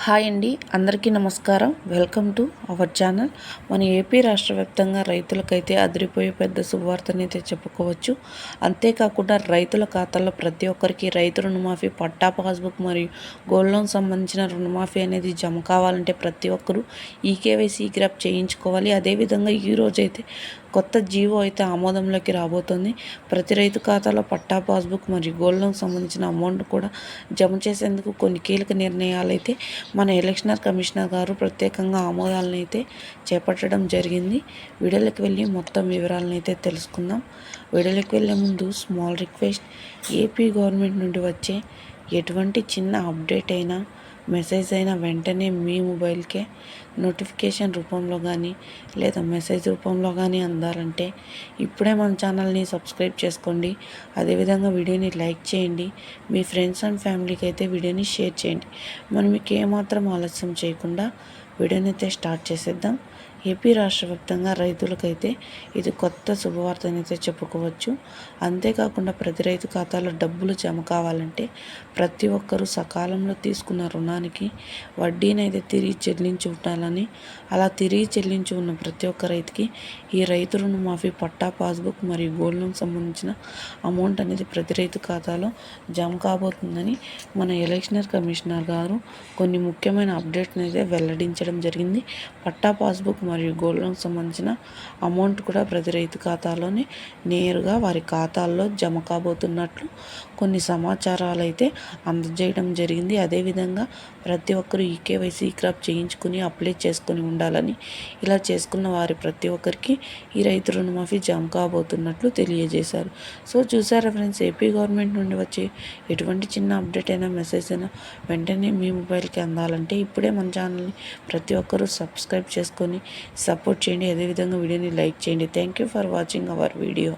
Hi అండి, అందరికీ నమస్కారం. Welcome to our channel. మన ఏపీ రాష్ట్ర వ్యాప్తంగా రైతులకైతే అదిరిపోయే పెద్ద శుభవార్తనైతే చెప్పుకోవచ్చు. అంతేకాకుండా రైతుల ఖాతాల్లో ప్రతి ఒక్కరికి రైతు రుణమాఫీ, పట్టా పాస్బుక్ మరియు గోల్డ్ లోన్ సంబంధించిన రుణమాఫీ అనేది జమ కావాలంటే ప్రతి ఒక్కరూ ఈకేవైసీ గ్రాప్ చేయించుకోవాలి. అదేవిధంగా ఈరోజైతే కొత్త జీవో అయితే ఆమోదంలోకి రాబోతుంది. ప్రతి రైతు ఖాతాలో పట్టా పాస్బుక్ మరియు గోల్డ్ లోన్ సంబంధించిన అమౌంట్ కూడా జమ చేసేందుకు కొన్ని కీలక నిర్ణయాలు అయితే మన ఎలక్షన్ కమిషనర్ గారు ప్రత్యేకంగా ఆమోదాలను అయితే చేపట్టడం జరిగింది. వీడియోలోకి వెళ్ళి మొత్తం వివరాలను అయితే తెలుసుకుందాం. వీడియోలోకి వెళ్ళే ముందు స్మాల్ రిక్వెస్ట్, ఏపీ గవర్నమెంట్ నుండి వచ్చే ఎటువంటి చిన్న అప్డేట్ అయినా మెసేజ్ అయినా వెంటనే మీ మొబైల్కే నోటిఫికేషన్ రూపంలో కానీ లేదా మెసేజ్ రూపంలో కానీ అందాలంటే ఇప్పుడే మన ఛానల్ని సబ్స్క్రైబ్ చేసుకోండి. అదేవిధంగా వీడియోని లైక్ చేయండి. మీ ఫ్రెండ్స్ అండ్ ఫ్యామిలీకి అయితే వీడియోని షేర్ చేయండి. మనం మీకు ఏమాత్రం ఆలస్యం చేయకుండా వీడియోని అయితే స్టార్ట్ చేసేద్దాం. ఏపీ రాష్ట్ర వ్యాప్తంగా రైతులకైతే ఇది కొత్త శుభవార్తనైతే చెప్పుకోవచ్చు. అంతేకాకుండా ప్రతి రైతు ఖాతాలో డబ్బులు జమ కావాలంటే ప్రతి ఒక్కరూ సకాలంలో తీసుకున్న రుణానికి వడ్డీనైతే తిరిగి చెల్లించి ఉండాలని, అలా తిరిగి చెల్లించి ఉన్న ప్రతి ఒక్క రైతుకి ఈ రైతు రుణమాఫీ, పట్టా పాస్బుక్ మరియు గోల్డ్ లోన్ సంబంధించిన అమౌంట్ అనేది ప్రతి రైతు ఖాతాలో జమ కాబోతుందని మన ఎలక్షన్ కమిషనర్ గారు కొన్ని ముఖ్యమైన అప్డేట్ని అయితే వెల్లడించడం జరిగింది. పట్టా పాస్బుక్ మరియు గోల్డ్ లోన్ సంబంధించిన అమౌంట్ కూడా ప్రతి రైతు ఖాతాలోనే నేరుగా వారి ఖాతాల్లో జమ కాబోతున్నట్లు కొన్ని సమాచారాలు అయితే అందజేయడం జరిగింది. అదేవిధంగా ప్రతి ఒక్కరూ ఈకేవైసీ క్రాప్ చేయించుకుని అప్లై చేసుకొని ఉండాలని, ఇలా చేసుకున్న వారి ప్రతి ఒక్కరికి ఈ రైతు రుణమాఫీ జమ కాబోతున్నట్లు తెలియజేశారు. సో చూసారా ఫ్రెండ్స్, ఏపీ గవర్నమెంట్ నుండి వచ్చే ఎటువంటి చిన్న అప్డేట్ అయినా మెసేజ్ అయినా వెంటనే మీ మొబైల్కి అందాలంటే ఇప్పుడే మన ఛానల్ని ప్రతి ఒక్కరూ సబ్స్క్రైబ్ చేసుకొని సపోర్ట్ చేయండి. అదేవిధంగా వీడియోని లైక్ చేయండి. Thank you for watching our video.